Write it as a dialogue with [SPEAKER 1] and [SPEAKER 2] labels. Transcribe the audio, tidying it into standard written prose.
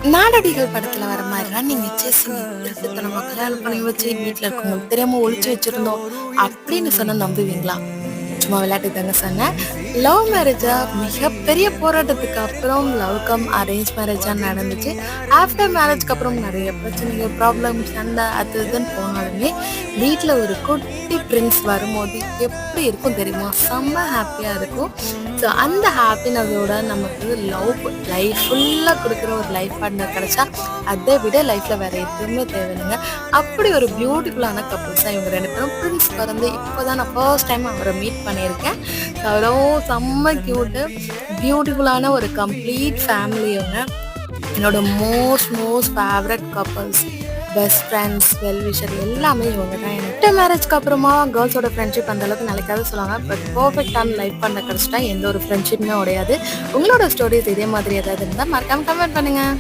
[SPEAKER 1] நாடோடிகள் படத்துல வர மாதிரி ரன்னிங் சேசிங் நம்ம கல்யாணம் பண்ணி வச்சு வீட்டுல இருக்கவங்களுக்கு தெரியாம ஒளிச்சு வச்சிருந்தோம் அப்படின்னு சொன்னா நம்புவீங்களா? சும்மா விளையாட்டு தாங்க சொன்னேன். லவ் மேரேஜா மிகப்பெரிய போராட்டத்துக்கு அப்புறம் லவ் கம் அரேஞ்ச் மேரேஜா நடந்துச்சு. ஆஃப்டர் மேரேஜ்க்கு அப்புறம் நிறைய பிரச்சனைகள், ப்ராப்ளம், சண்டை அது இதுன்னு போனாலுமே வீட்டில் ஒரு குட்டி பிரின்ஸ் வரும்போது எப்படி இருக்கும் தெரியுமா? செம்ம ஹாப்பியாக இருக்கும். ஸோ அந்த ஹாப்பினஸோட நமக்கு லவ் லைஃப் ஃபுல்லாக கொடுக்குற ஒரு லைஃப் பார்ட்னர் கிடைச்சா அதை விட லைஃப்பில் வேறு எதுவுமே தேவையில்லைங்க. அப்படி ஒரு பியூட்டிஃபுல்லான கப்புள்ஸாக இவங்க ரெண்டு பேரும். பிரின்ஸ் பிறந்து இப்போ தான் நான் ஃபர்ஸ்ட் டைம் அவரை மீட் பண்ணியிருக்கேன். அவ்வளோ செம்ம க்யூட்டு, பியூட்டிஃபுல்லான ஒரு கம்ப்ளீட் ஃபேமிலி இவங்க. என்னோட most favourite couples, best friends, well-wisher எல்லாமே இவங்க தான். எனக்கு மேரேஜ்க்கு அப்புறமா கேர்ள்ஸோட ஃப்ரெண்ட்ஷிப் அந்த அளவுக்கு நிலைக்காத சொல்லுவாங்க. பட் பர்ஃபெக்டான லைஃப் பண்ண கிடச்சிட்டா எந்த ஒரு ஃப்ரெண்ட்ஷிப்புமே உடையாது. உங்களோட ஸ்டோரிஸ் இதே மாதிரி ஏதாவது இருந்தால் மறக்காம கமெண்ட் பண்ணுங்க.